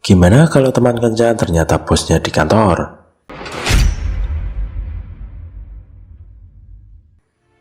Gimana kalau teman kencan ternyata bosnya di kantor?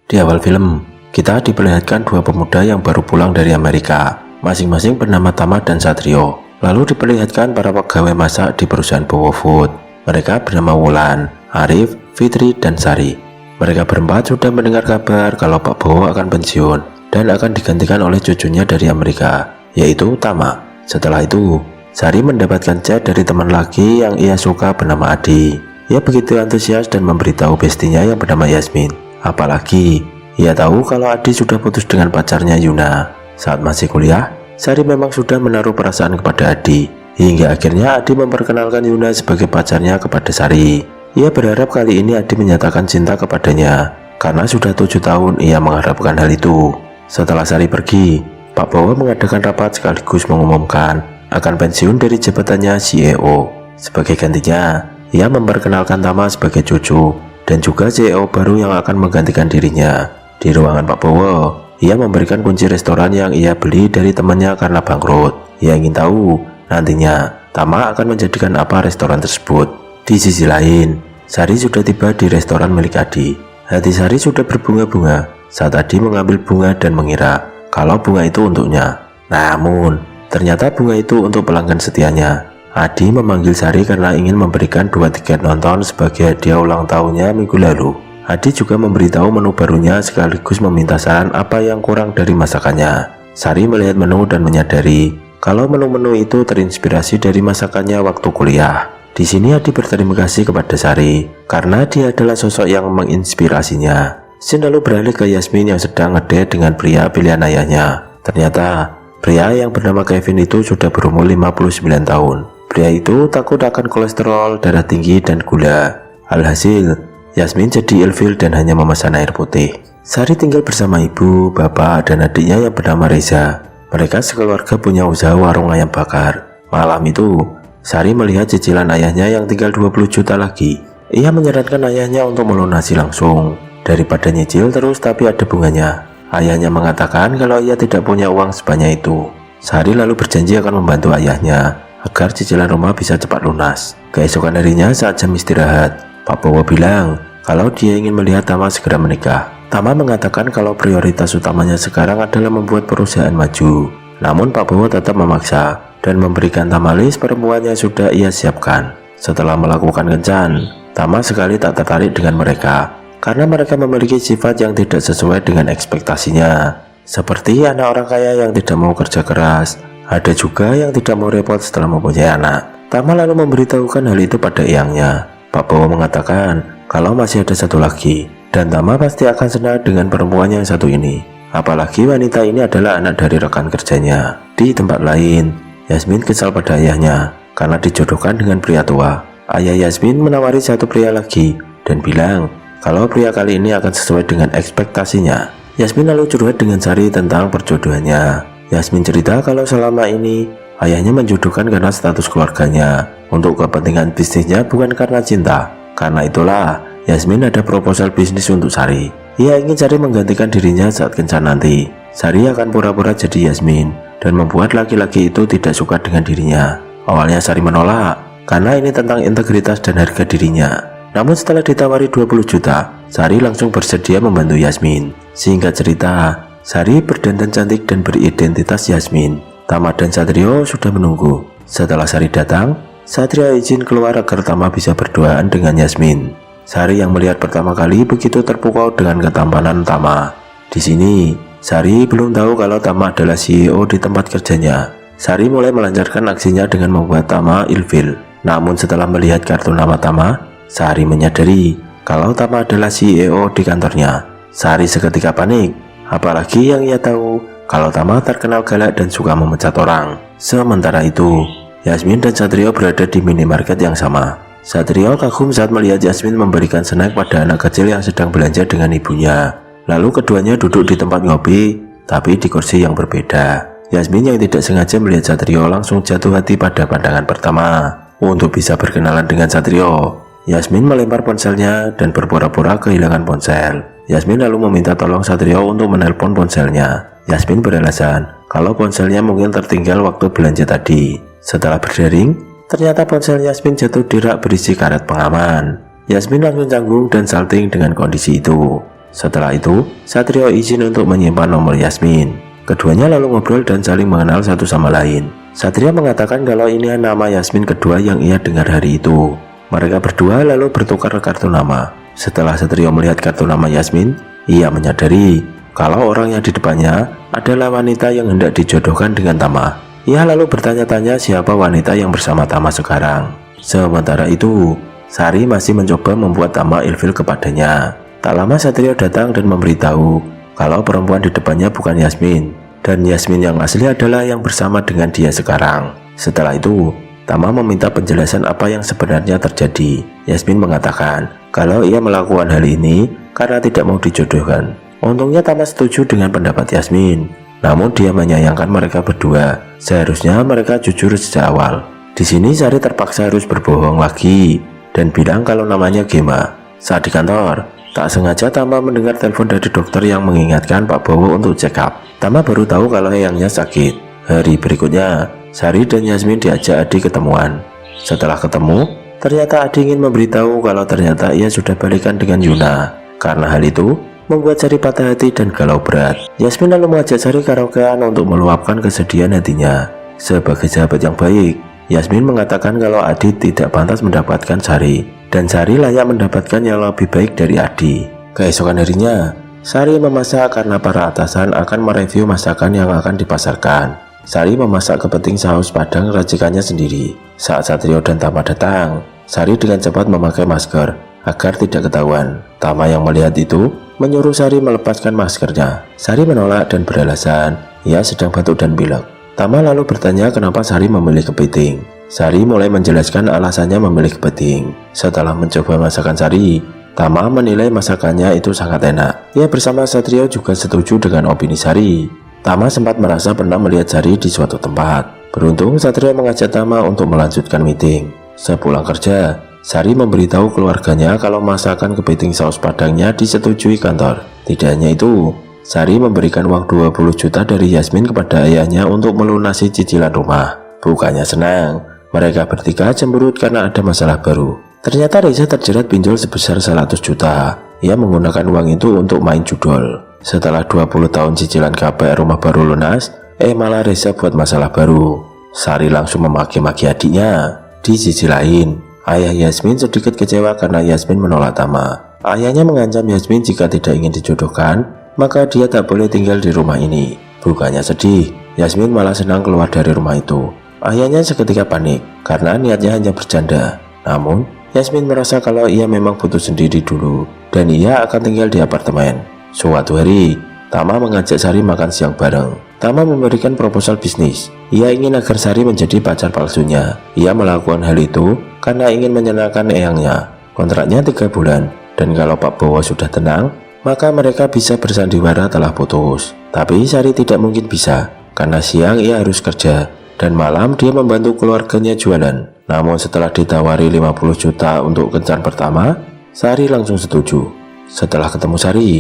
Di awal film, kita diperlihatkan dua pemuda yang baru pulang dari Amerika, masing-masing bernama Tama dan Satrio. Lalu diperlihatkan para pegawai masak di perusahaan Bowo Food. Mereka bernama Wulan, Arif, Fitri, dan Sari. Mereka berempat sudah mendengar kabar kalau Pak Bowo akan pensiun dan akan digantikan oleh cucunya dari Amerika, yaitu Tama. Setelah itu, Sari mendapatkan chat dari teman lagi yang ia suka bernama Adi. Ia begitu antusias dan memberitahu bestinya yang bernama Yasmin. Apalagi, ia tahu kalau Adi sudah putus dengan pacarnya Yuna. Saat masih kuliah, Sari memang sudah menaruh perasaan kepada Adi. Hingga akhirnya Adi memperkenalkan Yuna sebagai pacarnya kepada Sari. Ia berharap kali ini Adi menyatakan cinta kepadanya, karena sudah 7 tahun ia mengharapkan hal itu. Setelah Sari pergi, Pak Bowo mengadakan rapat sekaligus mengumumkan akan pensiun dari jabatannya CEO. Sebagai gantinya, ia memperkenalkan Tama sebagai cucu dan juga CEO baru yang akan menggantikan dirinya. Di ruangan Pak Bowo, ia memberikan kunci restoran yang ia beli dari temannya karena bangkrut. Ia ingin tahu nantinya Tama akan menjadikan apa restoran tersebut. Di sisi lain, Sari sudah tiba di restoran milik Adi. Hati Sari sudah berbunga-bunga saat Adi mengambil bunga dan mengira kalau bunga itu untuknya. Namun, ternyata bunga itu untuk pelanggan setianya. Adi memanggil Sari karena ingin memberikan 2 tiket nonton sebagai hadiah ulang tahunnya minggu lalu. Adi juga memberitahu menu barunya sekaligus meminta saran apa yang kurang dari masakannya. Sari melihat menu dan menyadari kalau menu-menu itu terinspirasi dari masakannya waktu kuliah. Di sini Adi berterima kasih kepada Sari karena dia adalah sosok yang menginspirasinya. Scene lalu beralih ke Yasmin yang sedang ngedate dengan pria pilihan ayahnya. Ternyata pria yang bernama Kevin itu sudah berumur 59 tahun. Pria itu takut akan kolesterol, darah tinggi, dan gula. Alhasil, Yasmin jadi ilfil dan hanya memesan air putih. Sari tinggal bersama ibu, bapak, dan adiknya yang bernama Reza. Mereka sekeluarga punya usaha warung ayam bakar. Malam itu, Sari melihat cicilan ayahnya yang tinggal 20 juta lagi. Ia menyarankan ayahnya untuk melunasi langsung, daripada nyicil terus tapi ada bunganya. Ayahnya mengatakan kalau ia tidak punya uang sebanyak itu. Sari lalu berjanji akan membantu ayahnya agar cicilan rumah bisa cepat lunas. Keesokan harinya saat jam istirahat, Pak Bowo bilang kalau dia ingin melihat Tama segera menikah. Tama mengatakan kalau prioritas utamanya sekarang adalah membuat perusahaan maju. Namun Pak Bowo tetap memaksa dan memberikan Tama list perempuan yang sudah ia siapkan. Setelah melakukan kencan, Tama sekali tak tertarik dengan mereka karena mereka memiliki sifat yang tidak sesuai dengan ekspektasinya, seperti anak orang kaya yang tidak mau kerja keras. Ada juga yang tidak mau repot setelah mempunyai anak. Tama lalu memberitahukan hal itu pada eyangnya. Pak Bowo mengatakan kalau masih ada satu lagi, dan Tama pasti akan senang dengan perempuan yang satu ini. Apalagi wanita ini adalah anak dari rekan kerjanya. Di tempat lain, Yasmin kesal pada ayahnya karena dijodohkan dengan pria tua. Ayah Yasmin menawari satu pria lagi dan bilang kalau pria kali ini akan sesuai dengan ekspektasinya. Yasmin lalu curhat dengan Sari tentang perjodohannya. Yasmin cerita kalau selama ini ayahnya menjodohkan karena status keluarganya, untuk kepentingan bisnisnya bukan karena cinta. Karena itulah Yasmin ada proposal bisnis untuk Sari. Ia ingin Sari menggantikan dirinya saat kencan nanti. Sari akan pura-pura jadi Yasmin dan membuat laki-laki itu tidak suka dengan dirinya. Awalnya Sari menolak karena ini tentang integritas dan harga dirinya. Namun setelah ditawari 20 juta, Sari langsung bersedia membantu Yasmin. Singkat cerita, Sari berdandan cantik dan beridentitas Yasmin. Tama dan Satrio sudah menunggu. Setelah Sari datang, Satrio izin keluar agar Tama bisa berduaan dengan Yasmin. Sari yang melihat pertama kali begitu terpukau dengan ketampanan Tama. Di sini, Sari belum tahu kalau Tama adalah CEO di tempat kerjanya. Sari mulai melancarkan aksinya dengan membuat Tama ilfil. Namun setelah melihat kartu nama Tama, Sari menyadari kalau Tama adalah CEO di kantornya. Sari seketika panik, apalagi yang ia tahu kalau Tama terkenal galak dan suka memecat orang. Sementara itu, Yasmin dan Satrio berada di minimarket yang sama. Satrio kagum saat melihat Yasmin memberikan snack pada anak kecil yang sedang belanja dengan ibunya. Lalu keduanya duduk di tempat ngopi, tapi di kursi yang berbeda. Yasmin yang tidak sengaja melihat Satrio langsung jatuh hati pada pandangan pertama. Untuk bisa berkenalan dengan Satrio, Yasmin melempar ponselnya dan berpura-pura kehilangan ponsel. Yasmin lalu meminta tolong Satrio untuk menelpon ponselnya. Yasmin beralasan kalau ponselnya mungkin tertinggal waktu belanja tadi. Setelah berdering, ternyata ponsel Yasmin jatuh di rak berisi karet pengaman. Yasmin langsung canggung dan salting dengan kondisi itu. Setelah itu, Satrio izin untuk menyimpan nomor Yasmin. Keduanya lalu ngobrol dan saling mengenal satu sama lain. Satrio mengatakan kalau ini nama Yasmin kedua yang ia dengar hari itu. Mereka berdua lalu bertukar kartu nama. Setelah Satrio melihat kartu nama Yasmin, ia menyadari kalau orang yang di depannya adalah wanita yang hendak dijodohkan dengan Tama. Ia lalu bertanya-tanya siapa wanita yang bersama Tama sekarang. Sementara itu, Sari masih mencoba membuat Tama ilfil kepadanya. Tak lama Satrio datang dan memberitahu kalau perempuan di depannya bukan Yasmin, dan Yasmin yang asli adalah yang bersama dengan dia sekarang. Setelah itu, Tama meminta penjelasan apa yang sebenarnya terjadi. Yasmin mengatakan kalau ia melakukan hal ini karena tidak mau dijodohkan. Untungnya Tama setuju dengan pendapat Yasmin. Namun dia menyayangkan mereka berdua. Seharusnya mereka jujur sejak awal. Di sini Sari terpaksa harus berbohong lagi dan bilang kalau namanya Gema. Saat di kantor, tak sengaja Tama mendengar telepon dari dokter yang mengingatkan Pak Bowo untuk check up. Tama baru tahu kalau eyangnya sakit. Hari berikutnya, Sari dan Yasmin diajak Adi ketemuan. Setelah ketemu, ternyata Adi ingin memberitahu kalau ternyata ia sudah balikan dengan Yuna. Karena hal itu, membuat Sari patah hati dan galau berat. Yasmin lalu mengajak Sari karaokean untuk meluapkan kesedihan hatinya. Sebagai sahabat yang baik, Yasmin mengatakan kalau Adi tidak pantas mendapatkan Sari, dan Sari layak mendapatkan yang lebih baik dari Adi. Keesokan harinya, Sari memasak karena para atasan akan mereview masakan yang akan dipasarkan. Sari memasak kepiting saus padang racikannya sendiri. Saat Satrio dan Tama datang, Sari dengan cepat memakai masker agar tidak ketahuan. Tama yang melihat itu menyuruh Sari melepaskan maskernya. Sari menolak dan beralasan ia sedang batuk dan pilek. Tama lalu bertanya kenapa Sari memilih kepiting. Sari mulai menjelaskan alasannya memilih kepiting. Setelah mencoba masakan Sari, Tama menilai masakannya itu sangat enak. Ia bersama Satrio juga setuju dengan opini Sari. Tama sempat merasa pernah melihat Sari di suatu tempat. Beruntung Satrio mengajak Tama untuk melanjutkan meeting. Sepulang kerja, Sari memberitahu keluarganya kalau masakan kepiting saus padangnya disetujui kantor. Tidak hanya itu, Sari memberikan uang 20 juta dari Yasmin kepada ayahnya untuk melunasi cicilan rumah. Bukannya senang, mereka bertiga cemberut karena ada masalah baru. Ternyata Reza terjerat pinjol sebesar 100 juta. Ia menggunakan uang itu untuk main judol. Setelah 20 tahun cicilan KPR rumah baru lunas, malah Reza buat masalah baru. Sari langsung memaki-maki adiknya. Di sisi lain, ayah Yasmin sedikit kecewa karena Yasmin menolak Tama. Ayahnya mengancam Yasmin jika tidak ingin dijodohkan, maka dia tak boleh tinggal di rumah ini. Bukannya sedih, Yasmin malah senang keluar dari rumah itu. Ayahnya seketika panik karena niatnya hanya bercanda. Namun, Yasmin merasa kalau ia memang butuh sendiri dulu dan ia akan tinggal di apartemen. Suatu hari, Tama mengajak Sari makan siang bareng. Tama memberikan proposal bisnis. Ia ingin agar Sari menjadi pacar palsunya. Ia melakukan hal itu karena ingin menyenangkan eyangnya. Kontraknya 3 bulan, dan kalau Pak Bowo sudah tenang, maka mereka bisa bersandiwara telah putus. Tapi Sari tidak mungkin bisa, karena siang ia harus kerja, dan malam dia membantu keluarganya jualan. Namun setelah ditawari 50 juta untuk kencan pertama, Sari langsung setuju. Setelah ketemu Sari,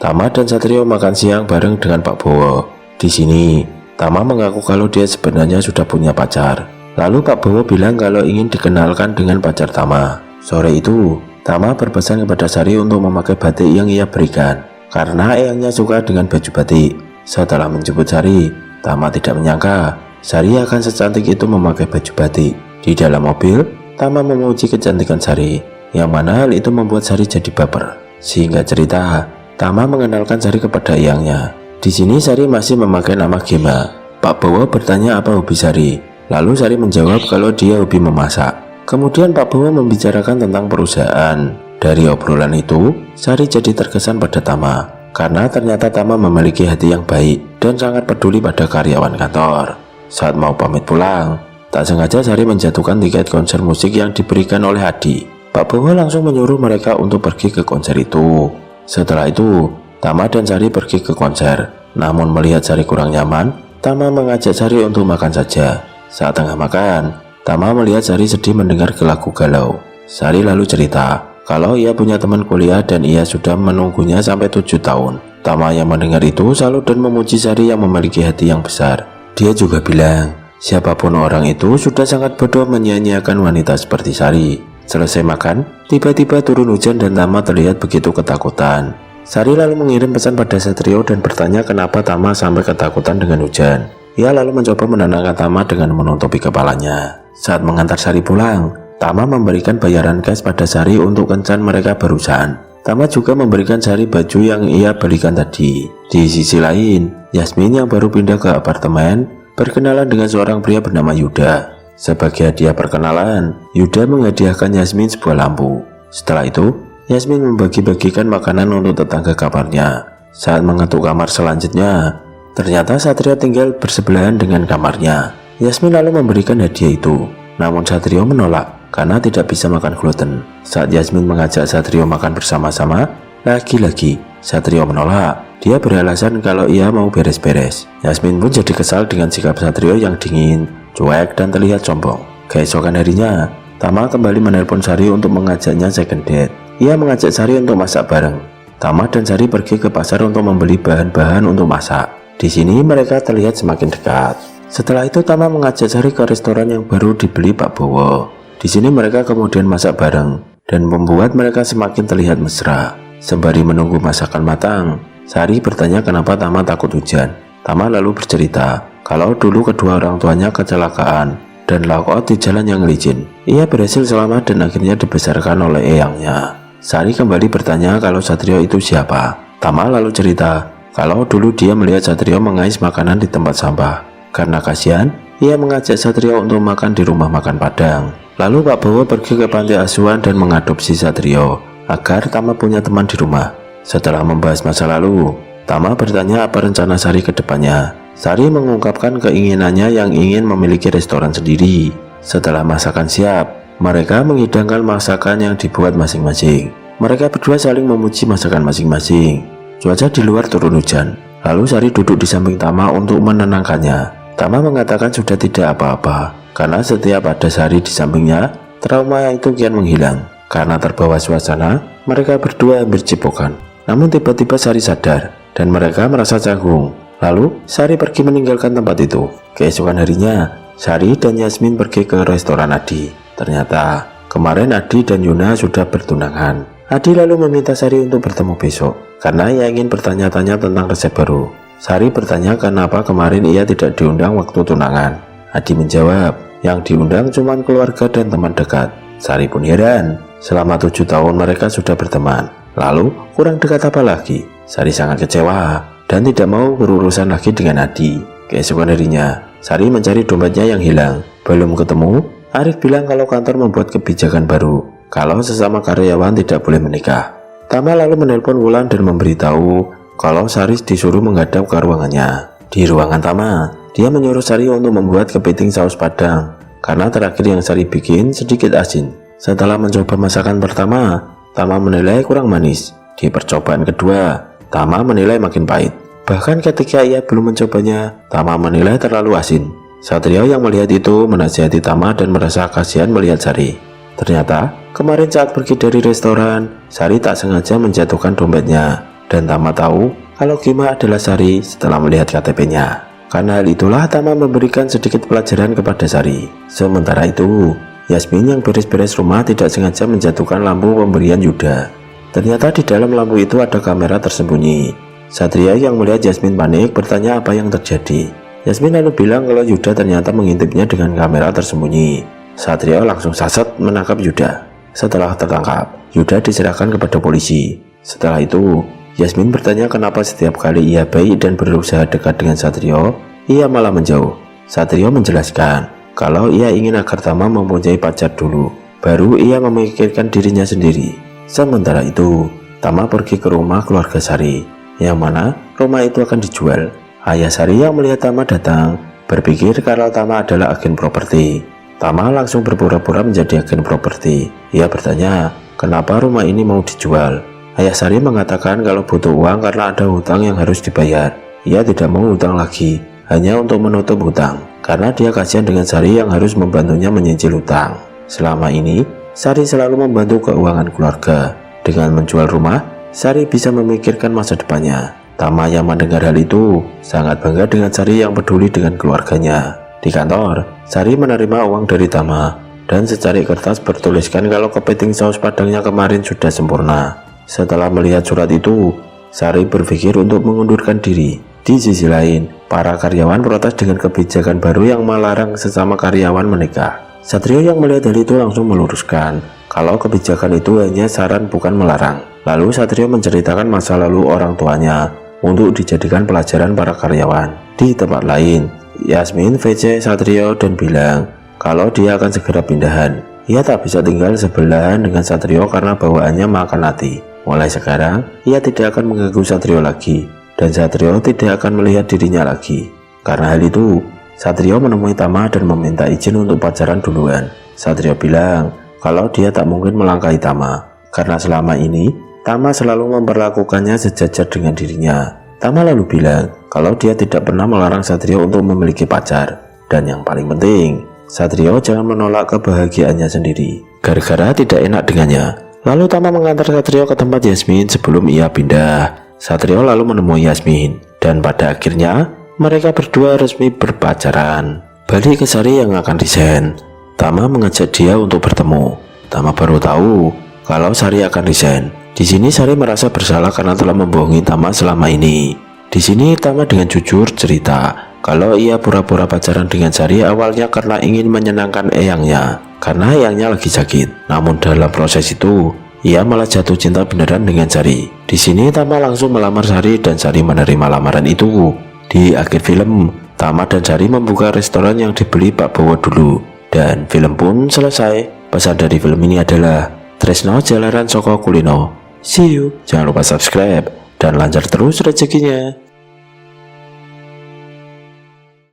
Tama dan Satrio makan siang bareng dengan Pak Bowo. Di sini, Tama mengaku kalau dia sebenarnya sudah punya pacar. Lalu Pak Bowo bilang kalau ingin dikenalkan dengan pacar Tama. Sore itu, Tama berpesan kepada Sari untuk memakai batik yang ia berikan, karena eyangnya suka dengan baju batik. Setelah menjemput Sari, Tama tidak menyangka Sari akan secantik itu memakai baju batik. Di dalam mobil, Tama memuji kecantikan Sari, yang mana hal itu membuat Sari jadi baper. Sehingga cerita, Tama mengenalkan Sari kepada eyangnya. Di sini Sari masih memakai nama Gema. Pak Bowo bertanya apa hobi Sari. Lalu Sari menjawab kalau dia hobi memasak. Kemudian Pak Bowo membicarakan tentang perusahaan. Dari obrolan itu, Sari jadi terkesan pada Tama, karena ternyata Tama memiliki hati yang baik dan sangat peduli pada karyawan kantor. Saat mau pamit pulang, tak sengaja Sari menjatuhkan tiket konser musik yang diberikan oleh Adi. Pak Bowo langsung menyuruh mereka untuk pergi ke konser itu. Setelah itu, Tama dan Sari pergi ke konser. Namun melihat Sari kurang nyaman, Tama mengajak Sari untuk makan saja. Saat tengah makan, Tama melihat Sari sedih mendengar lagu galau. Sari lalu cerita kalau ia punya teman kuliah dan ia sudah menunggunya sampai 7 tahun. Tama yang mendengar itu salut dan memuji Sari yang memiliki hati yang besar. Dia juga bilang Siapapun orang itu sudah sangat bodoh menyia-nyiakan wanita seperti Sari. Selesai makan, tiba-tiba turun hujan dan Tama terlihat begitu ketakutan. Sari lalu mengirim pesan pada Satrio dan bertanya kenapa Tama sampai ketakutan dengan hujan. Ia lalu mencoba menenangkan Tama dengan menutupi kepalanya. Saat mengantar Sari pulang, Tama memberikan bayaran cash pada Sari untuk kencan mereka barusan. Tama juga memberikan Sari baju yang ia belikan tadi. Di sisi lain, Yasmin yang baru pindah ke apartemen berkenalan dengan seorang pria bernama Yuda. Sebagai hadiah perkenalan, Yuda menghadiahkan Yasmin sebuah lampu. Setelah itu, Yasmin membagi-bagikan makanan untuk tetangga kamarnya. Saat mengetuk kamar selanjutnya, ternyata Satrio tinggal bersebelahan dengan kamarnya. Yasmin lalu memberikan hadiah itu, namun Satrio menolak karena tidak bisa makan gluten. Saat Yasmin mengajak Satrio makan bersama-sama, lagi-lagi Satrio menolak. Dia beralasan kalau ia mau beres-beres. Yasmin pun jadi kesal dengan sikap Satrio yang dingin, cuek, dan terlihat sombong. Keesokan harinya, Tama kembali menelpon Sari untuk mengajaknya second date. Ia mengajak Sari untuk masak bareng. Tama dan Sari pergi ke pasar untuk membeli bahan-bahan untuk masak. Di sini mereka terlihat semakin dekat. Setelah itu Tama mengajak Sari ke restoran yang baru dibeli Pak Bowo. Di sini mereka kemudian masak bareng dan membuat mereka semakin terlihat mesra. Sembari menunggu masakan matang, Sari bertanya kenapa Tama takut hujan. Tama lalu bercerita kalau dulu kedua orang tuanya kecelakaan dan lakout di jalan yang licin. Ia berhasil selamat dan akhirnya dibesarkan oleh eyangnya. Sari kembali bertanya kalau Satrio itu siapa. Tama lalu cerita kalau dulu dia melihat Satrio mengais makanan di tempat sampah. Karena kasihan, ia mengajak Satrio untuk makan di rumah makan Padang. Lalu Pak Bowo pergi ke panti asuhan dan mengadopsi Satrio agar Tama punya teman di rumah. Setelah membahas masa lalu, Tama bertanya apa rencana Sari ke depannya. Sari mengungkapkan keinginannya yang ingin memiliki restoran sendiri. Setelah masakan siap, mereka menghidangkan masakan yang dibuat masing-masing. Mereka berdua saling memuji masakan masing-masing. Cuaca di luar turun hujan. Lalu Sari duduk di samping Tama untuk menenangkannya. Tama mengatakan sudah tidak apa-apa, karena setiap ada Sari di sampingnya, trauma itu kian menghilang. Karena terbawa suasana, mereka berdua hampir cipokan. Namun tiba-tiba Sari sadar dan mereka merasa canggung. Lalu Sari pergi meninggalkan tempat itu. Keesokan harinya, Sari dan Yasmin pergi ke restoran Adi. Ternyata kemarin Adi dan Yuna sudah bertunangan. Adi lalu meminta Sari untuk bertemu besok karena ia ingin bertanya-tanya tentang resep baru. Sari bertanya kenapa kemarin ia tidak diundang waktu tunangan. Adi menjawab yang diundang cuma keluarga dan teman dekat. Sari pun heran, selama 7 tahun mereka sudah berteman, lalu kurang dekat apa lagi? Sari sangat kecewa dan tidak mau berurusan lagi dengan Adi. Keesokan harinya, Sari mencari dompetnya yang hilang. Belum ketemu, Arif bilang kalau kantor membuat kebijakan baru, kalau sesama karyawan tidak boleh menikah. Tama lalu menelpon Wulan dan memberitahu kalau Sari disuruh menghadap ke ruangannya. Di ruangan Tama, dia menyuruh Sari untuk membuat kepiting saus Padang, karena terakhir yang Sari bikin sedikit asin. Setelah mencoba masakan pertama, Tama menilai kurang manis. Di percobaan kedua, Tama menilai makin pahit. Bahkan ketika ia belum mencobanya, Tama menilai terlalu asin. Satrio yang melihat itu menasihati Tama dan merasa kasihan melihat Sari. Ternyata, kemarin saat pergi dari restoran, Sari tak sengaja menjatuhkan dompetnya. Dan Tama tahu kalau Kima adalah Sari setelah melihat KTP-nya. Karena hal itulah Tama memberikan sedikit pelajaran kepada Sari. Sementara itu, Yasmin yang beres-beres rumah tidak sengaja menjatuhkan lampu pemberian Yuda. Ternyata di dalam lampu itu ada kamera tersembunyi. Satria yang melihat Yasmin panik bertanya apa yang terjadi. Yasmin lalu bilang kalau Yuda ternyata mengintipnya dengan kamera tersembunyi. Satria langsung saset menangkap Yuda. Setelah tertangkap, Yuda diserahkan kepada polisi. Setelah itu, Yasmin bertanya kenapa setiap kali ia baik dan berusaha dekat dengan Satrio, ia malah menjauh. Satrio menjelaskan kalau ia ingin agar Tama mempunyai pacar dulu, baru ia memikirkan dirinya sendiri. Sementara itu, Tama pergi ke rumah keluarga Sari, yang mana rumah itu akan dijual. Ayah Sari yang melihat Tama datang, berpikir kalau Tama adalah agen properti. Tama langsung berpura-pura menjadi agen properti. Ia bertanya, kenapa rumah ini mau dijual? Ayah Sari mengatakan kalau butuh uang karena ada hutang yang harus dibayar. Ia tidak mau hutang lagi, hanya untuk menutup hutang, karena dia kasihan dengan Sari yang harus membantunya menyicil hutang. Selama ini, Sari selalu membantu keuangan keluarga. Dengan menjual rumah, Sari bisa memikirkan masa depannya. Tama yang mendengar hal itu sangat bangga dengan Sari yang peduli dengan keluarganya. Di kantor, Sari menerima uang dari Tama dan secari kertas bertuliskan kalau kepiting saus padangnya kemarin sudah sempurna. Setelah melihat surat itu, Sari berpikir untuk mengundurkan diri. Di sisi lain, para karyawan protes dengan kebijakan baru yang melarang sesama karyawan menikah. Satrio yang melihat hal itu langsung meluruskan kalau kebijakan itu hanya saran bukan melarang. Lalu Satrio menceritakan masa lalu orang tuanya untuk dijadikan pelajaran para karyawan. Di tempat lain, Yasmin VC Satrio dan bilang kalau dia akan segera pindahan. Ia tak bisa tinggal sebelahan dengan Satrio karena bawaannya makan hati. Mulai sekarang, ia tidak akan mengganggu Satrio lagi dan Satrio tidak akan melihat dirinya lagi. Karena hal itu, Satrio menemui Tama dan meminta izin untuk pacaran duluan. Satrio bilang kalau dia tak mungkin melangkahi Tama karena selama ini Tama selalu memperlakukannya sejajar dengan dirinya. Tama lalu bilang kalau dia tidak pernah melarang Satrio untuk memiliki pacar. Dan yang paling penting, Satrio jangan menolak kebahagiaannya sendiri gara-gara tidak enak dengannya. Lalu Tama mengantar Satrio ke tempat Yasmin sebelum ia pindah. Satrio lalu menemui Yasmin dan pada akhirnya mereka berdua resmi berpacaran. Balik ke Sari yang akan resign, Tama mengajak dia untuk bertemu. Tama baru tahu kalau Sari akan resign. Di sini Sari merasa bersalah karena telah membohongi Tama selama ini. Di sini Tama dengan jujur cerita kalau ia pura-pura pacaran dengan Sari awalnya karena ingin menyenangkan eyangnya, karena eyangnya lagi sakit. Namun dalam proses itu, ia malah jatuh cinta beneran dengan Sari. Di sini Tama langsung melamar Sari dan Sari menerima lamaran itu. Di akhir film, Tama dan Sari membuka restoran yang dibeli Pak Bowo dulu. Dan film pun selesai. Pesan dari film ini adalah tresno jalaran soko kulino. See you. Jangan lupa subscribe dan lancar terus rezekinya.